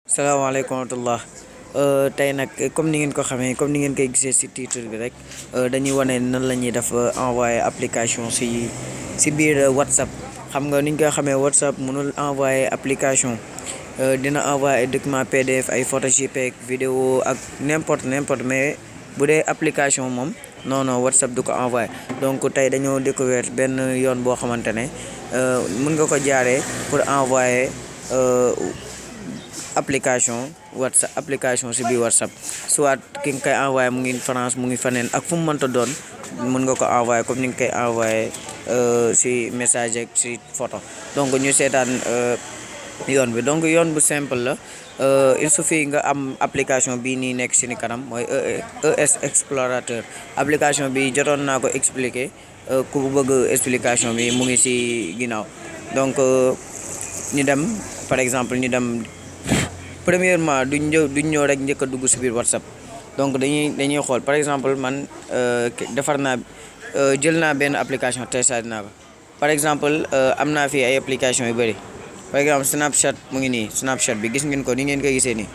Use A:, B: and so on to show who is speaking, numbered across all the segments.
A: salaamaaleykum wa rahmatullah tey nag comme ni ngeen ko xamee comme ni ngeen koy gisee ci titre bi rek dañuy wane nan la ñuy def envoyer application ci biir WhatsApp. xam nga ni ñu koy xamee WhatsApp mënul envoyer application dina envoyer ay document PDF ay photo JPEG vidéo ak n'importe mais bu dee application moom non WhatsApp du ko envoyer. donc tey dañoo découvert benn yoon boo xamante ne mën nga ko jaaree pour envoyer application ci biir WhatsApp soit ki nga koy envoyé mu ngi France mu ngi faneen ak fu mu mënta doon mën nga ko envoyé comme ni nga koy envoyé ci message ak ci photo. donc ñu seetaan yoon bi. donc yoon bu simple la il suffit nga am application bii nii nekk ci ni kanam mooy ES Explorateur. application bi jotoon naa ko expliquer ku bëgg explication bi mu ngi ci ginnaaw. donc ñu dem par exemple ñu dem. premièrement duñ ñëw rek njëkk a dugg ci biir WhatsApp. donc dañuy xool par exemple man jël naa benn application téléchargé naa ko. par exemple am naa fi ay application yu bëri. par exemple Snapchat mu ngi nii. Snapchat bi gis ngeen ko ni ngeen koy gisee nii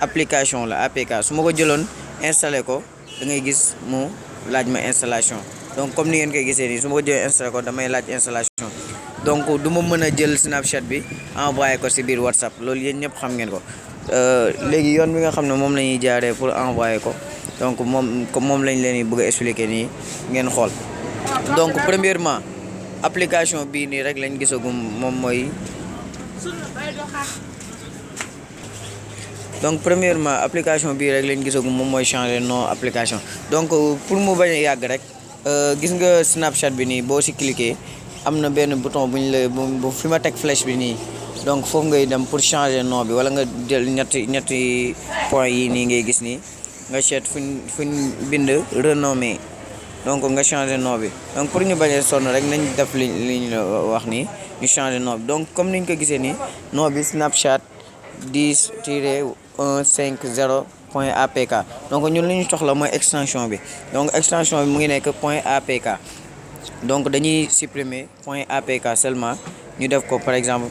A: application la APK. su ma ko jëloon installé ko da ngay gis mu laaj ma installation. donc comme ni ngeen koy gisee nii su ma ko jëlee installé ko damay laaj installation. donc du ma mën a jël Snapchat bi envoyé ko ci biir WhatsApp loolu yéen ñëpp xam ngeen ko. léegi yoon bi nga xam ne moom la ñuy jaaree pour envoyer ko donc moom lañ leen di bëgg a expliquer nii ngeen xool. donc premièrement application bii nii rek lañ gisagum moom mooy. donc premièrement application bii rek lañ gisagum moom mooy changer nom application. donc pour mu bañ a yàgg rek gis nga Snapchat bi nii boo ci cliquer am na benn bouton bu fi ma teg flèche bi nii. donc foofu ngay dem pour changer nom bi wala nga jël ñetti point yi nii ngay gis nii nga seet fuñ bind renommer donc nga changer nom bi. donc pour ñu bañ a sonn rek nañ def li ñu wax nii ñu changer nom bi. donc comme niñ ko gisee nii nom bi Snapchat 10-150.apk. donc ñun li ñu soxla mooy extension bi. donc extension bi mu ngi nekk .apk. donc dañuy supprimer .apk seulement ñu def ko par exemple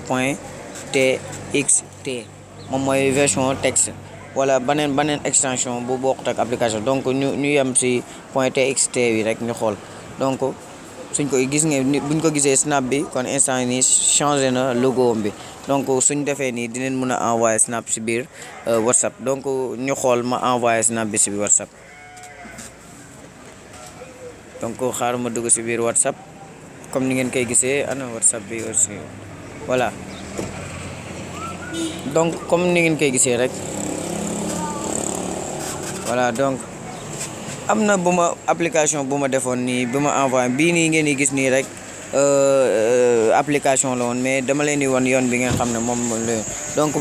A: .txt moom mooy version texte wala beneen extension bu bokkut ak application. donc ñu yem ci .txt bi rek ñu xool. donc suñ ko gis ngeen buñ ko gisee snap bi kon instant nii changé na logo bi. donc suñ defee nii dinañ mën a envoyer snap ci biir WhatsApp. donc ñu xool ma envoyer snap bi ci biir WhatsApp. donc xaaral ma dugg ci biir WhatsApp comme ni ngeen koy gisee ana WhatsApp bi aussi voilà. donc comme ni ngeen koy gisee rek voilà. donc am na application bu ma defoon nii bu ma envoyé bii nii ngeen di gis nii rek application la woon mais dama leen di wan yoon bi nga xam ne moom la. donc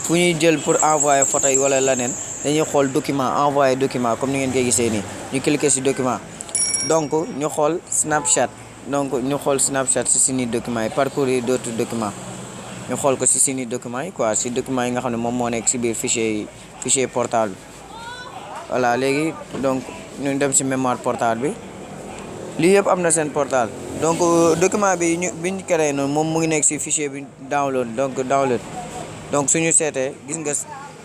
A: fu ñuy jël pour envoyer photo yi wala leneen dañuy xool document envoyer document comme ni ngeen koy gisee nii ñu cliquer ci document. donc ñu xool Snapchat. donc ñu xool Snapchat ci suñuy documents yi parcourir d'autres documents ñu xool ko ci suñuy documents yi quoi ci documents yi nga xam ne moom moo nekk ci biir fichier portable bi. voilà léegi donc ñu dem ci mémoire portable bi lii yëpp am na seen portable. donc document bi ñu créé noonu moom mu ngi nekk ci fichier bi download. donc suñu seetee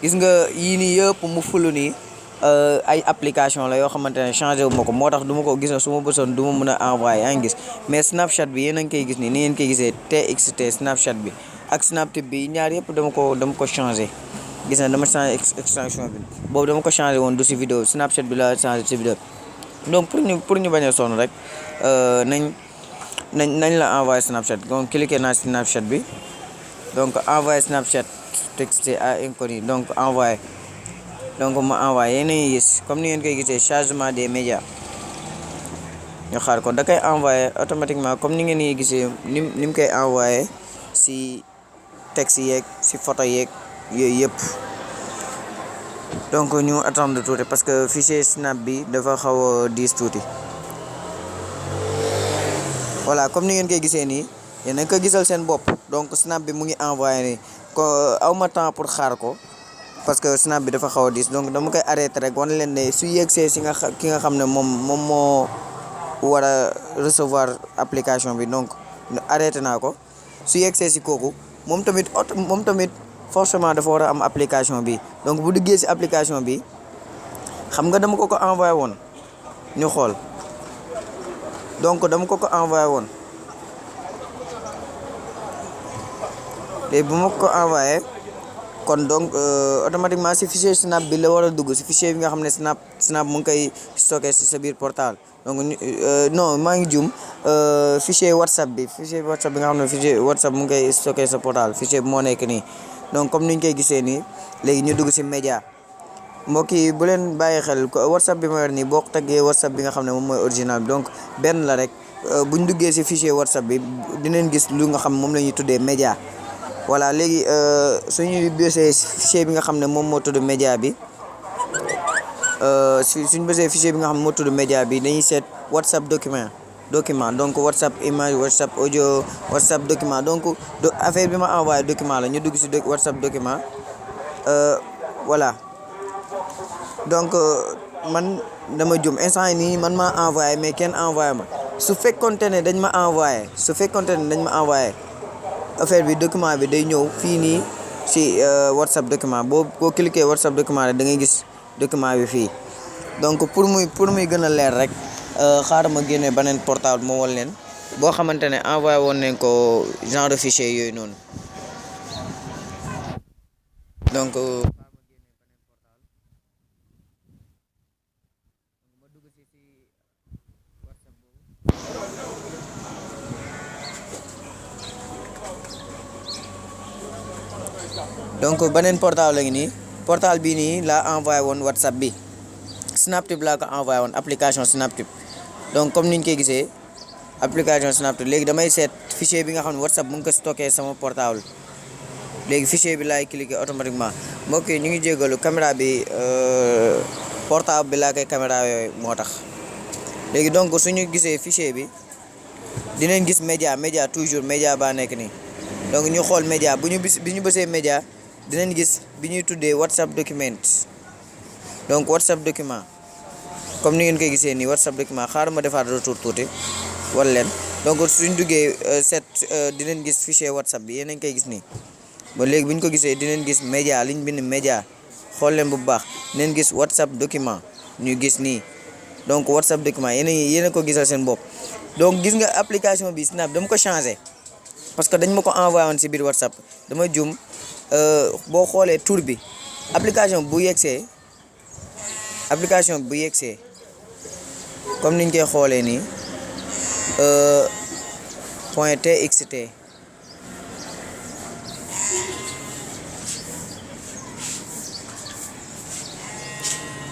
A: gis nga yii nii yëpp mu fulu nii ay application la yoo xamante ne changé wu ma ko moo tax du ma ko gis na su ma bësoon du ma mën a envoyer yaa ngi gis. mais Snapchat bi yéen a ngi koy gis nii ni ngeen koy gisee TXT Snapchat bi ak Snaptip bi ñaar yëpp dama ko changé. gis na dama changé extension bi boobu dama ko changé woon du ci vidéo Snapchat bi la changé ci vidéo. donc pour ñu bañ a sonn rek nañ la envoyer Snapchat. donc cliquer naa ci Snapchat bi donc envoyer Snapchat texte à inconnu donc envoyer. donc ma envoyé yéen a ngi gis comme ni ngeen koy gisee chargement des médias ñu xaar ko da koy envoyé automatiquement comme ni ngeen di gisee ni mu koy envoyé ci texte yeeg ci photo yeeg yooyu yëpp. donc ñu attendre tuuti parce que fichier snap bi dafa xaw a diis tuuti. voilà comme ni ngeen koy gisee nii yéen a ngi ko gisal seen bopp. donc snap bi mu ngi envoyé nii ko aw ma temps pour xaar ko. parce que snap bi dafa xaw a diis donc dama koy arrêté rek wan leen ne su yegsee ki nga xam ne moom moo war a recevoir application bi donc arrêté naa ko su yegsee si kooku moom tamit forcément dafa war a am application bi. Donc bu duggee si application bi xam nga dama ko envoyé woon ñu xool, donc dama ko envoyé woon léegi bu ma ko envoyé kon donc automatiquement si fichier snap bi la war a dugg, si fichier bi nga xam ne snap mu ngi koy stocké si sa biir portable. Donc non maa ngi juum, fichier whatsapp bi nga xam ne fichier whatsapp mu ngi koy stocké sa portable, fichier bi moo nekk nii. Donc comme niñ koy gisee nii léegi ñu dugg si média. mbokk yi bu leen bàyyi xel whatsapp bi ma yor nii boo ko taggee whatsapp bi nga xam ne moom mooy original bi, donc benn la rek. buñ duggee si fichier whatsapp bi dinañ gis lu nga xam moom la ñuy tuddee média. voilà léegi suñuy bësee fichier bi nga xam ne moom moo tudd média bi, suñu bësee fichier bi nga xam ne moo tudd média bi dañuy seet whatsapp document, donc whatsapp image, whatsapp audio, whatsapp document. Donc affaire bi ma envoyé document la, ñu dugg si whatsapp document. Voilà donc man dama jum instant yi nii man maa envoyé mais kenn envoyé ma. su fekkonte ne dañ ma envoyé affaire bi document bi day ñëw fii nii si whatsapp document. boo cliquer whatsapp document rek da ngay gis document bi fii. donc pour muy gën a leer rek xaaral ma génne beneen portable moo wal leen boo xamante ne envoyé woon nañ ko genre de fichier yooyu noonu. donc beneen portable la ngi nii, portable bii nii laa envoyé woon whatsapp bi, snaptip laa ko envoyé woon, application snaptip. donc comme niñ koy gisee application snaptip, léegi damay seet fichier bi nga xam ne whatsapp mu ngi ko stocké sama portable. léegi fichier bi laay cliquer automatiquement. mbokk yi ñu ngi jégalu caméra bi portable bi laa koy caméra yooyu moo tax. léegi donc suñu gisee fichier bi dinañ gis média toujours média baa nekk nii. donc ñu xool média bi ñu bësee média dinañ gis bi ñuy tuddee whatsapp document. donc whatsapp document comme ni ngeen koy gisee nii whatsapp document. xaaral ma defaat retour tuuti wala leen. donc suñ duggee dinañ gis fichier whatsapp bi yéen a ngi koy gis nii. ba léegi bu ñu ko gisee dinañ gis média liñ bind média, xool leen bu baax dinañ gis whatsapp document ñu gis nii. donc whatsapp document yéen a ko gisal seen bopp. donc gis nga application bi snap dama ko changé parce que dañ ma ko envoyé woon si biir whatsapp, dama jum. boo xoolee tour bi application bu yegsee comme niñ koy xoolee nii .txt.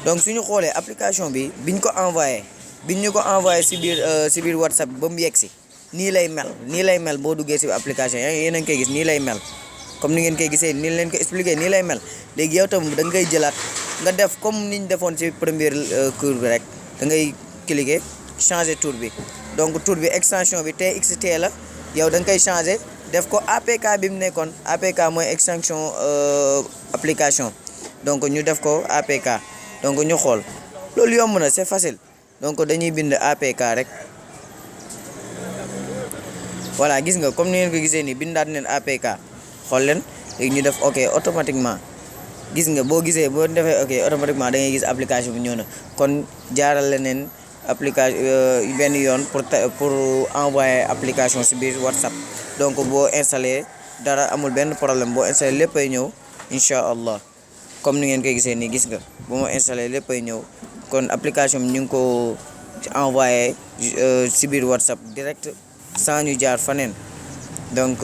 A: donc suñu xoolee application bi biñ ñu ko envoyé si biir whatsapp ba mu yegsi nii lay mel boo duggee si application yéen a ngi koy gis nii lay mel. comme ni ngeen koy gisee ni leen ko expliqué nii lay mel. léegi yow tam da ngay jëlaat nga def comme niñ defoon ci première cours bi rek, da ngay cliquer changer tour bi. donc tour bi extension bi txt la, yow da nga koy changer def ko apk bi mu nekkoon. apk mooy extension application, donc ñu def ko apk. donc ñu xool loolu yomb na, c'est facile. donc dañuy bind apk rek. voilà gis nga comme ni ngeen ko gisee nii bindaat neen apk. xool leen léegi ñu def ok automatiquement. gis nga boo defee ok automatiquement da ngay gis application bi ñëw na. kon jaaral leneen application benn yoon pour envoyer application si biir whatsapp. donc boo installé dara amul benn problème, boo installé léppay ñëw incha allah. comme ni ngeen koy gisee nii gis nga bu ma installé léppay ñëw. kon application bi ñu ngi ko envoyé si biir whatsapp direct sans ñu jaar faneen. donc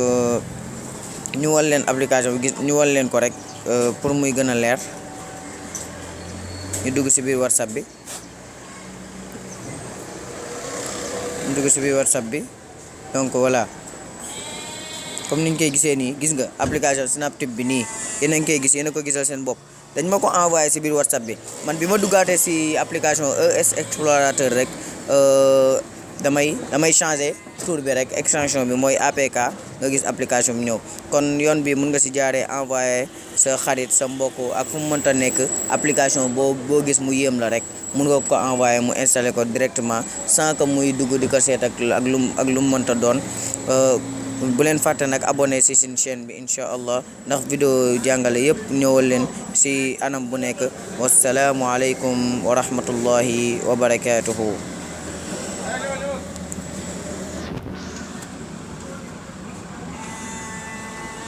A: ñu wal leen application bi ñu wal leen ko rek pour muy gën a leer. ñu dugg si biir whatsapp bi. donc voilà comme niñ koy gisee nii gis nga application snaptip bi nii yéen a ngi koy gis, yéen a ko gisal seen bopp. dañ ma ko envoyé si biir whatsapp bi. man bi ma duggaatee si application ES Explorateur rek damay changer tour bi rek, extension bi mooy apk, nga gis application bi ñëw. kon yoon bi mun nga si jaaree envoyé sa xarit, sa mbokk ak fu mu mënta nekk application boo gis mu yéem la rek, mun nga ko envoyé mu installé ko directement sans que muy dugg di ko seet ak lu mu mënta doon. bu leen fàtte nag abonné si seen chaîne bi incha allah ndax vidéo jàngale yëpp ñëwal leen si anam bu nekk wasalaamu aleykum wa rahmatullahi wa barakatuhu